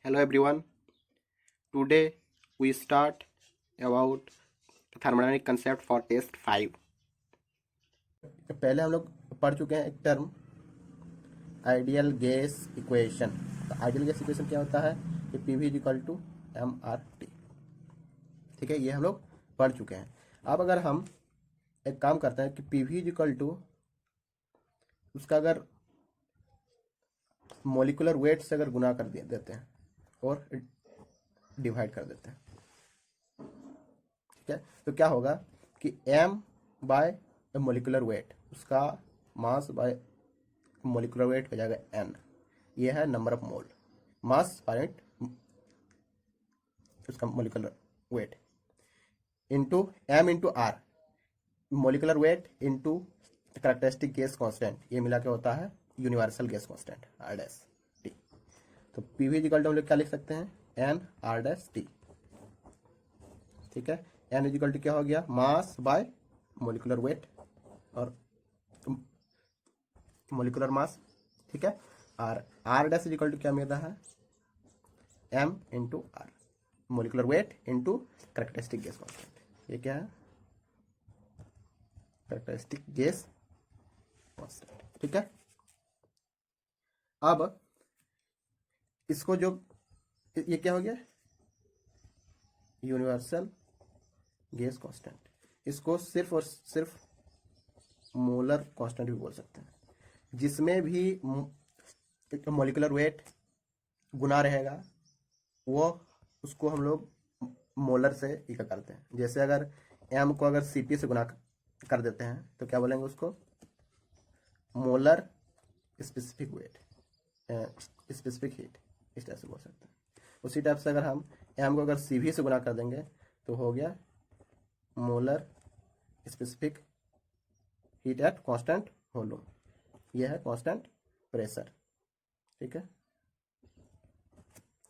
Hello everyone. Today we start about thermodynamic concept for test 5. पहले हम लोग पढ़ चुके हैं एक टर्म आइडियल गैस इक्वेशन। तो आइडियल गैस इक्वेशन क्या होता है कि P V equal to M R T. ठीक है, ये हम लोग पढ़ चुके हैं। अब अगर हम एक काम करते हैं कि पी वी इक्वल टू उसका अगर मोलिकुलर वेट से अगर गुना कर देते हैं और डिवाइड कर देते हैं, ठीक है, तो क्या होगा कि एम बाय मोलिकुलर वेट, उसका मास बाय मोलिकुलर वेट हो जाएगा एन। ये है नंबर ऑफ मोल, मास पर यूनिट उसका molecular weight, into M into R, molecular weight into characteristic gas constant, ये मिला के होता है universal gas constant R dash T. तो पी वी इक्वल टू हम लोग क्या लिख सकते हैं, एन आर डैश टी। ठीक है, एन इक्वल टू क्या हो गया, मास बाय मोलिकुलर वेट और मोलिकुलर मास। ठीक है, और आर डैश इक्वल टू क्या मिल रहा है, M into R, molecular weight into characteristic gas constant. ये क्या है, कैरेक्टरिस्टिक गैस कांस्टेंट। ठीक है, अब इसको जो ये क्या हो गया, यूनिवर्सल गैस कांस्टेंट, इसको सिर्फ और सिर्फ मोलर कांस्टेंट भी बोल सकते हैं, जिसमें भी मोलिकुलर वेट गुना रहेगा वो उसको हम लोग मोलर से इका करते हैं। जैसे अगर एम को अगर सीपी से गुना कर देते हैं तो क्या बोलेंगे उसको, molar specific weight, specific heat, इस टाइप से बोल सकते हैं। उसी टाइप से अगर हम एम को अगर सीवी से गुना कर देंगे तो हो गया molar specific heat at constant volume, यह है कांस्टेंट प्रेशर। ठीक है,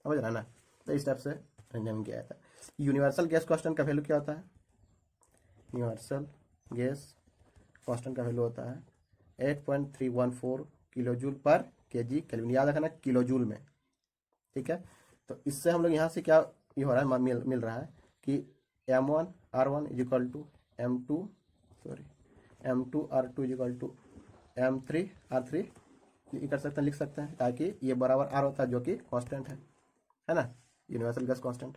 समझ रहा ना। तो इस टाइप से नेम किया था। यूनिवर्सल गैस कांस्टेंट का वैल्यू क्या होता है, यूनिवर्सल गैस कांस्टेंट का वैल्यू होता है 8.314 किलो जूल पर के जी केल्विन, याद रखना किलो जूल में। ठीक है, तो इससे हम लोग यहाँ से क्या ये हो रहा है, मिल रहा है कि M1 R1 is equal to M2 R2 is equal to M3 R3, ये कर सकते हैं, लिख सकते हैं, ताकि ये बराबर आर होता है जो कि कांस्टेंट है ना, यूनिवर्सल गैस कांस्टेंट।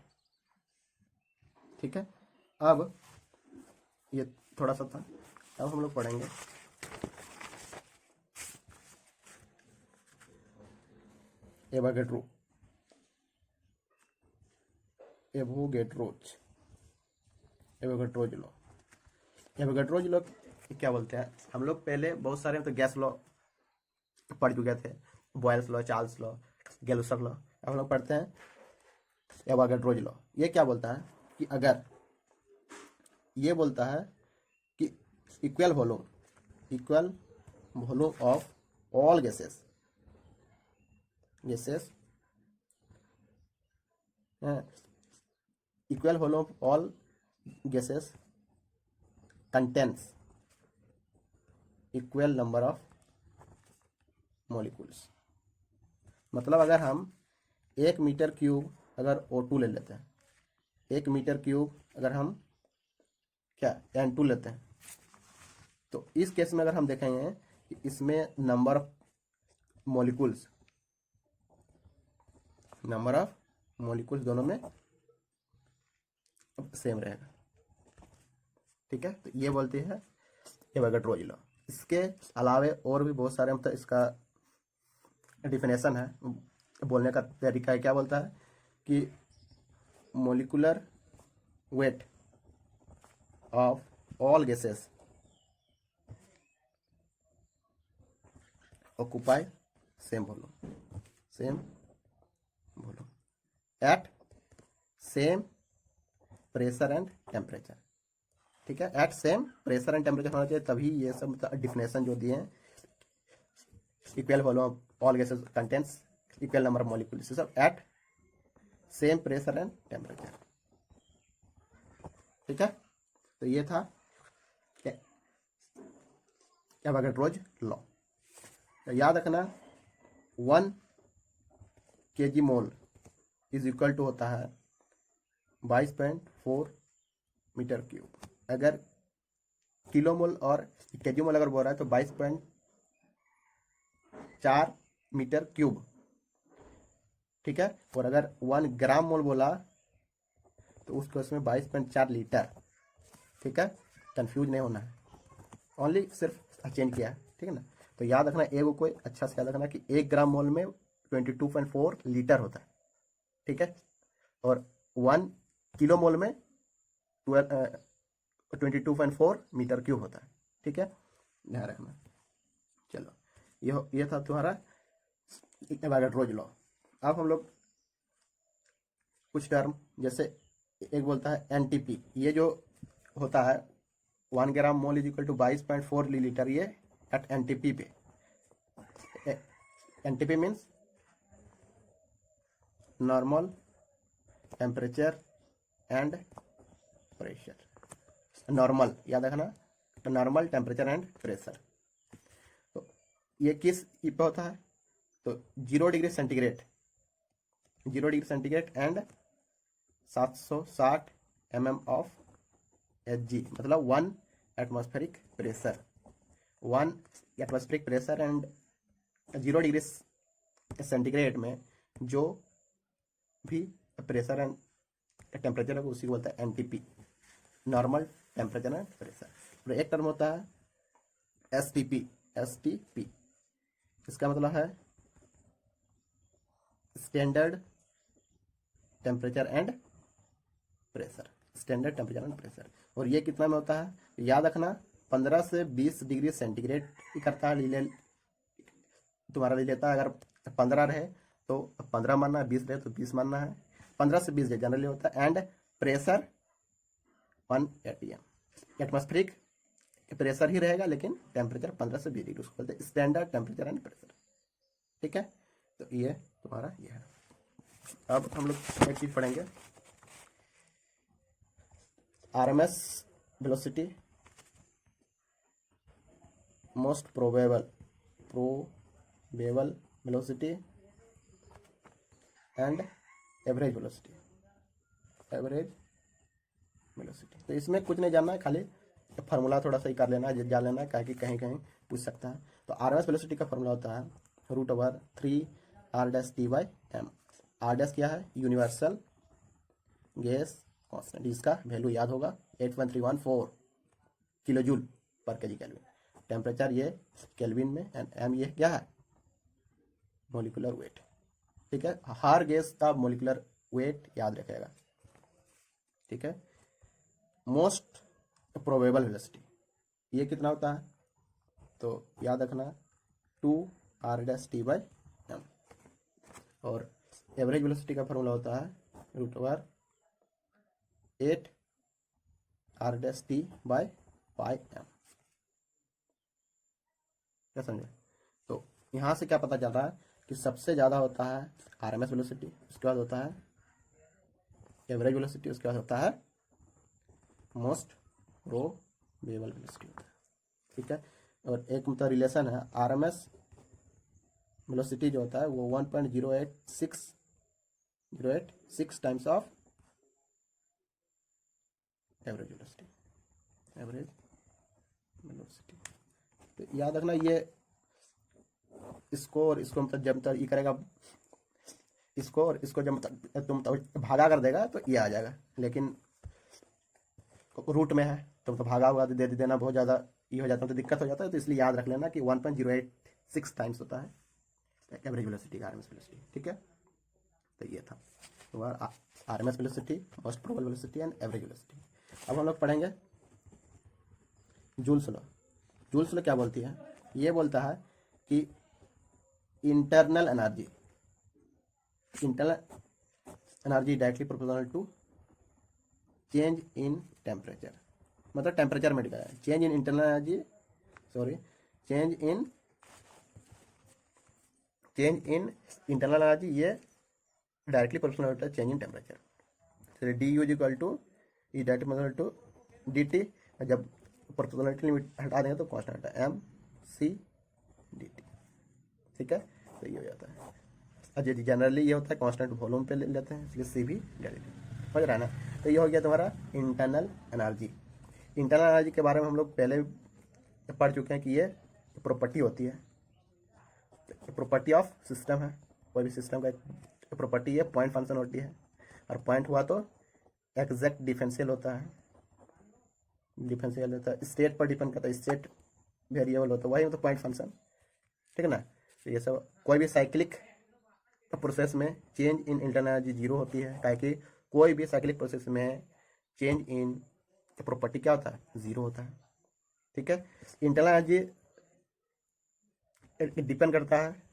ठीक है, अब ये थोड़ा सा था, अब हम लोग पढ़ेंगे एवोगैड्रोज लॉ। एवोगैड्रोज लॉ क्या बोलते हैं, हम लोग पहले बहुत सारे तो गैस लॉ पढ़ चुके थे, Boyle's law, Charles law, Gay Lussac law. अब हम लोग पढ़ते हैं एवोगैड्रोज लॉ। ये क्या बोलता है कि अगर ये बोलता है कि equal volume of all gases equal volume of all gases contains equal number of molecules. मतलब अगर हम 1 मीटर क्यूब अगर O2 ले लेते हैं, 1 मीटर क्यूब अगर हम क्या N2 लेते हैं, तो इस केस में अगर हम देखेंगे कि इसमें नंबर ऑफ मॉलिक्यूल्स दोनों में सेम रहेगा। ठीक है, तो ये बोलती है एवोगैड्रोज लॉ। इसके अलावे और भी बहुत सारे मतलब इसका डिफिनेशन है, बोलने का तरीका है। क्या बोलता है कि molecular weight of all gases occupy same volume at same pressure and temperature. ठीक है, at same pressure and temperature होना चाहिए, तभी ये सब डिफिनेशन जो दिए हैं, equal volume of all gases contents equal number of molecules, सब at same pressure and temperature. ठीक है, तो ये था एवोगैड्रोज लॉ। तो याद रखना 1 kg mole is equal to होता है 22.4 मीटर क्यूब। अगर किलोमोल और केजी मोल अगर बोल रहा है तो 22.4 मीटर क्यूब, ठीक है। और अगर 1 ग्राम मोल बोला तो उसको इसमें 22.4 लीटर, ठीक है। कंफ्यूज नहीं होना है, ओनली सिर्फ चेंज किया है, ठीक है ना। तो याद रखना एगो कोई अच्छा से याद रखना कि 1 ग्राम मोल में 22.4 लीटर होता है, ठीक है। और 1 किलो मोल में 22.4 मीटर क्यूब होता है, ठीक है, ध्यान रखना। चलो ये था तुम्हारा एवोगाड्रो लॉ। अब हम लोग कुछ टर्म, जैसे एक बोलता है एनटीपी, ये जो होता है 1 gram mole is equal to 22.4 litre, ये एट एनटीपी पे। NTP means normal temperature and pressure. Normal याद रखना, नॉर्मल टेम्परेचर एंड प्रेशर। तो ये किस पे होता है, तो 0 degree centigrade, 0 degree centigrade and 760 mm of Hg, मतलब 1 atmospheric pressure, 1 atmospheric pressure and 0 degree centigrade में जो भी प्रेशर एंड टेम्परेचर है उसी को बोलता है NTP, normal temperature and pressure. और एक टर्म होता है एसटीपी, एसटीपी इसका मतलब है standard temperature and pressure, standard temperature and pressure. और ये कितना में होता है, याद रखना 15 से 20 डिग्री सेंटीग्रेड करता है, तुम्हारा ले लेता है। अगर 15 रहे तो 15 मानना है, 20 रहे तो 20 मानना है, 15 से 20 जनरली होता है। And pressure 1 atm, atmospheric pressure ही रहेगा लेकिन टेम्परेचर 15 से 20 डिग्री, उसको बोलते हैं स्टैंडर्ड टेम्परेचर एंड प्रेशर, ठीक है। तो ये तुम्हारा ये है। अब हम लोग एक चीज पढ़ेंगे, RMS velocity, most probable velocity and average velocity, average velocity. तो इसमें कुछ नहीं जानना है, खाली फार्मूला थोड़ा सा ही कर लेना है, जान लेना है, क्या कि कहीं कहीं पूछ सकता है। तो आरएमएस वेलोसिटी का फार्मूला होता है √3r⁻t/m। आर डैश क्या है, यूनिवर्सल गैस कांस्टेंट, इसका वैल्यू याद होगा 81314 किलो जूल पर केजी केल्विन। टेम्परेचर ये केल्विन में, एंड एम ये क्या है, मोलिकुलर वेट, ठीक है। हर गैस का मोलिकुलर वेट याद रखेगा, ठीक है। मोस्ट प्रोबेबल वेलोसिटी ये कितना होता है, तो याद रखना 2r⁻t/m। और एवरेज वेलोसिटी का फॉर्मूला होता है √8r⁻t/m। क्या समझे। तो यहाँ से क्या पता चल रहा है कि सबसे ज़्यादा होता है आरएमएस वेलोसिटी, उसके बाद होता है एवरेज वेलोसिटी, उसके बाद होता है मोस्ट प्रोबेबल वेलोसिटी होता है, ठीक है। और एक मतलब रिलेशन है, आरएमएस वेलोसिटी जो होता है वो 1.086 times of average velocity, average velocity. तो याद रखना ये इसको और इसको मतलब जब तक ये करेगा, इसको और इसको जब तुम भागा कर देगा तो ये आ जाएगा, लेकिन रूट में है तो भागा हुआ दे देना बहुत ज़्यादा ये हो जाता है तो दिक्कत हो जाता है। तो इसलिए याद रख लेना कि 1.086 टाइम्स होता है एवरेज वेलोसिटी का आरएमएस वेलोसिटी, ठीक है। तो ये था तुम्हारा RMS velocity, most probable velocity and average velocity. अब हम लोग पढ़ेंगे जूल्स लॉ। जूल्स लॉ क्या बोलती है, ये बोलता है कि internal energy directly proportional to change in temperature, मतलब टेम्परेचर में दिखाया change in internal energy, sorry change in internal energy ये डायरेक्टली प्रोपोर्शनल होता है चेंज इन टेम्परेचर। तो D U equal to E direct proportional to D T, जब proportionality limit हटा देंगे तो कांस्टेंट है एम सी डी टी, ठीक है। तो ये हो जाता है। जनरली ये होता है कांस्टेंट वॉल्यूम पे ले लेते हैं, इसलिए सी भी ले लेते हैं। समझ रहा है ना। तो ये हो गया तुम्हारा इंटरनल एनर्जी। इंटरनल एनर्जी के बारे में हम लोग पहले पढ़ चुके हैं कि ये प्रॉपर्टी होती है, प्रॉपर्टी ऑफ सिस्टम है। कोई भी सिस्टम का प्रॉपर्टी है, पॉइंट फंक्शन होती है, और पॉइंट हुआ तो एग्जैक्ट डिफरेंशियल होता है, डिफरेंशियल होता है, स्टेट पर डिपेंड करता है, स्टेट वेरिएबल होता है, वही मतलब पॉइंट फंक्शन। ठीक है ना। तो ये सब कोई भी साइक्लिक प्रोसेस में change in internal energy zero होती है, ताकि कोई भी साइक्लिक प्रोसेस में चेंज इन प्रॉपर्टी क्या होता है, जीरो होता है। ठीक है। इंटरनल एनर्जी डिपेंड करता है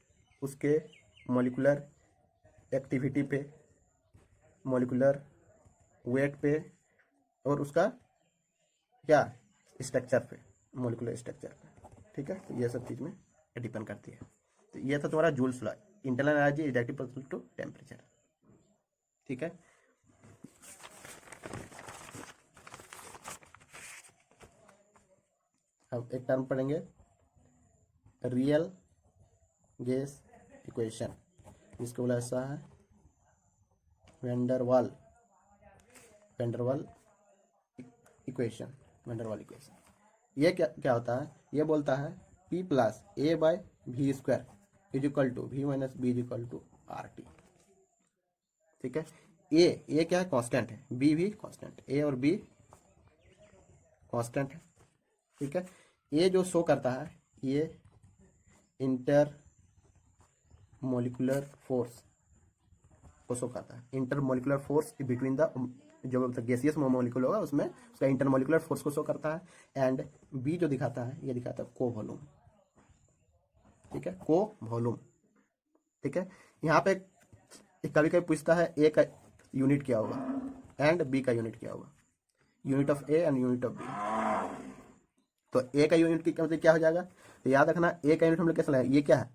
उसके मॉलिक्यूलर एक्टिविटी पे, मॉलिक्यूलर वेट पे, और उसका क्या स्ट्रक्चर पे, मॉलिक्यूलर स्ट्रक्चर पे। ठीक है। तो ये सब चीज़ में डिपेंड करती है। तो ये था तुम्हारा Joule's law, internal energy is directly proportional to temperature. ठीक है। अब एक टर्म पढ़ेंगे, रियल गैस इक्वेशन, जिसको बोला ऐसा है वेंडरवाल इक्वेशन। वेंडरवाल इक्वेशन ये क्या होता है, ये बोलता है P plus A by V square is equal to V minus B is equal to R T. ठीक है। ए क्या है, कांस्टेंट है, बी भी कांस्टेंट, ए और बी कांस्टेंट है। ठीक है। ये जो शो करता है, ये इंटर मोलिकुलर फोर्स को शो करता है, inter molecular force between the जो गैसियस मोलिकुल होगा उसमें उसका इंटर मोलिकुलर फोर्स को शो करता है। एंड बी जो दिखाता है, ये दिखाता है को वॉल्यूम। ठीक है, को वॉल्यूम। ठीक है। यहाँ पे कभी कभी पूछता है ए का यूनिट क्या होगा एंड बी का यूनिट क्या होगा, unit of A and unit of B. तो ए का यूनिट की मतलब क्या हो जाएगा, तो याद रखना ए का यूनिट हम लोग कैसे लगाएंगे, ये क्या है,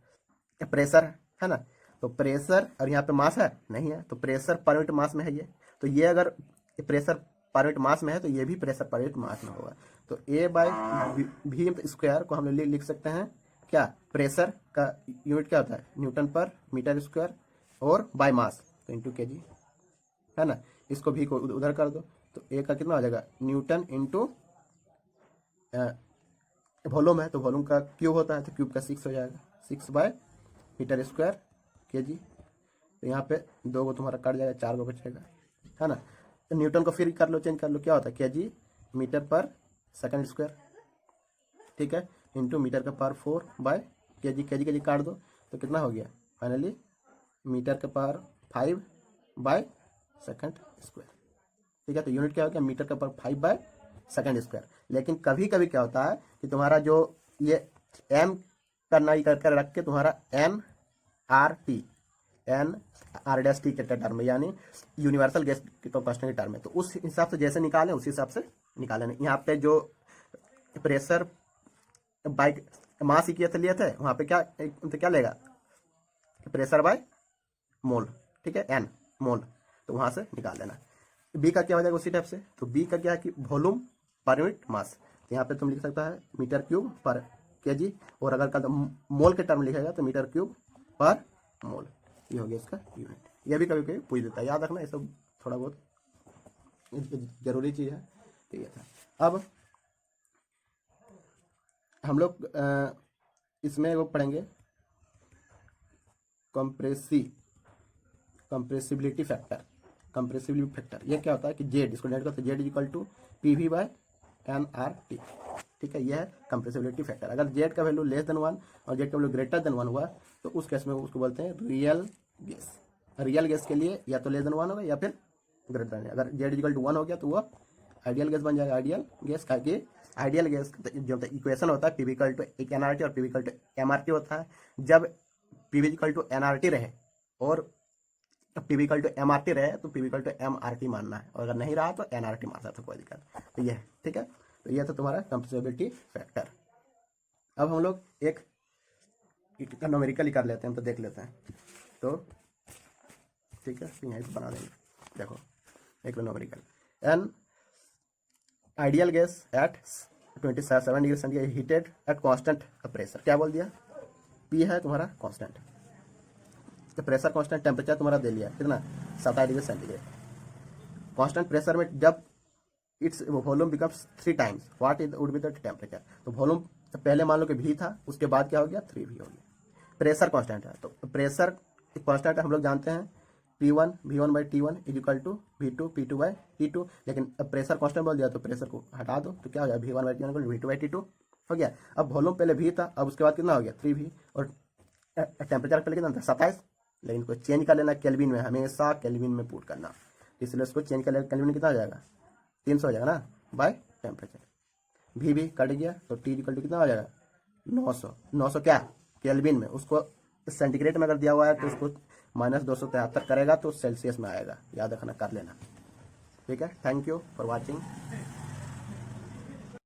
प्रेशर है ना। तो प्रेशर और यहाँ पे मास है नहीं है, तो प्रेशर पर यूनिट मास में है ये, तो ये अगर प्रेशर पर यूनिट मास में है तो ये भी प्रेशर पर यूनिट मास में होगा। तो ए बाई भी स्क्वायर को हम लोग लिख सकते हैं क्या, प्रेशर का यूनिट क्या होता है, न्यूटन पर मीटर स्क्वायर, और बाय मास तो इंटू के जी है ना। इसको भी को उधर कर दो, तो ए का कितना हो जाएगा, न्यूटन इंटू वॉल्यूम है, तो वॉल्यूम का क्यूब होता है, तो क्यूब का 6 हो जाएगा, 6 बाय मीटर स्क्वायर के जी। तो यहाँ पे 2 को तुम्हारा कट जाएगा, 4 को बचेगा है ना। तो न्यूटन को फिर कर लो, चेंज कर लो, क्या होता है के जी मीटर पर सेकंड स्क्वायर। ठीक है। इंटू मीटर का पावर 4 बाय के जी काट दो, तो कितना हो गया फाइनली, मीटर का पावर 5 बाय सेकंड स्क्वायर। ठीक है। तो यूनिट क्या हो गया, मीटर का पावर 5 बाय सेकंड स्क्वायर। लेकिन कभी कभी क्या होता है कि तुम्हारा जो ये एम करना करके रख के तुम्हारा एन आर टी के टर्म में, यानी यूनिवर्सल गैस कांस्टेंट के टर्म में, तो उस हिसाब से जैसे निकालें उसी हिसाब से निकालें। यहाँ पे जो प्रेशर बाय मास इक्वेशन लिए थे, वहाँ पे क्या लेगा, प्रेशर बाय मोल। ठीक है, एन मोल, तो वहाँ से निकाल लेना। बी का क्या हो जाएगा उसी टाइप से, तो बी का क्या है कि वॉल्यूम पर यूनिट मास, तो यहाँ पे तुम लिख सकता है मीटर क्यूब पर केजी, और अगर का मोल के टर्म लिखेगा तो मीटर क्यूब पर मोल, ये हो गया इसका यूनिट। ये भी कभी कभी पूछ देता है, याद रखना ये सब थोड़ा बहुत जरूरी चीज़ है। तो ये था। अब हम लोग इसमें वो पढ़ेंगे कंप्रेसिबिलिटी फैक्टर। ये क्या होता है कि जेड, इसको नेट करते हैं, Z is equal to P V by N R T. ठीक है, यह है कंप्रेसिबिलिटी फैक्टर। अगर जेड का वैल्यू लेस देन 1 और जेड का वैल्यू ग्रेटर देन 1 हुआ, तो उस केस में उसको बोलते हैं रियल गैस। रियल गैस के लिए या तो लेस देन 1 होगा या फिर ग्रेटर देन। अगर जेड इक्वल टू 1 हो गया तो वह आइडियल गैस बन जाएगा, आइडियल गैस का। कि आइडियल गैस जो इक्वेशन होता है, पी इक्वल टू एक एनआरटी और पी इक्वल टू एमआरटी होता है। जब पी इक्वल टू एनआरटी रहे और पी इक्वल टू एमआरटी रहे, तो पी इक्वल टू एमआरटी मानना है, और अगर नहीं रहा तो एनआरटी मान सकते, कोई दिक्कत। तो ये है, ठीक है। तो ये था तुम्हारा कंप्रेसिबिलिटी फैक्टर। अब हम लोग एक न्यूमेरिकल कर लेते हैं, तो देख लेते हैं। तो ठीक है, यहीं पे बना देंगे। देखो एक numerical, an ideal gas at 27 degree centigrade heated at constant pressure. क्या बोल दिया, पी है तुम्हारा कांस्टेंट, तो प्रेशर कांस्टेंट, टेम्परेचर तुम्हारा दे लिया कितना 27 डिग्री सेंटीग्रेड। कांस्टेंट प्रेशर में जब its volume becomes 3 times what is would be the temperature. तो वॉल्यूम पहले मान लो कि V था, उसके बाद क्या हो गया 3V हो गया। प्रेशर कांस्टेंट है, तो प्रेशर कांस्टेंट हम लोग जानते हैं P1 V1/T1 is equal to V2 P2/T2, लेकिन अब प्रेशर कांस्टेंट बोल दिया तो प्रेशर को हटा दो तो क्या हो जाएगा V1/T1 इक्वल V2/T2 हो गया। अब वॉल्यूम पहले V था, अब उसके बाद कितना हो गया 3V, और टेम्परेचर पहले कितना था 27, लेकिन इसको चेंज कर लेना केल्विन में, हमेशा केल्विन में पुट करना, इसलिए इसको चेंज कर लेना केल्विन में कितना हो जाएगा 300 हो जाएगा ना बाय टेम्परेचर। भी कट गया तो T इक्वल टू कितना हो जाएगा 900 क्या केल्विन में, उसको सेंटीग्रेड में अगर दिया हुआ है तो उसको -273 करेगा तो सेल्सियस में आएगा, याद रखना कर लेना। ठीक है, थैंक यू फॉर वॉचिंग।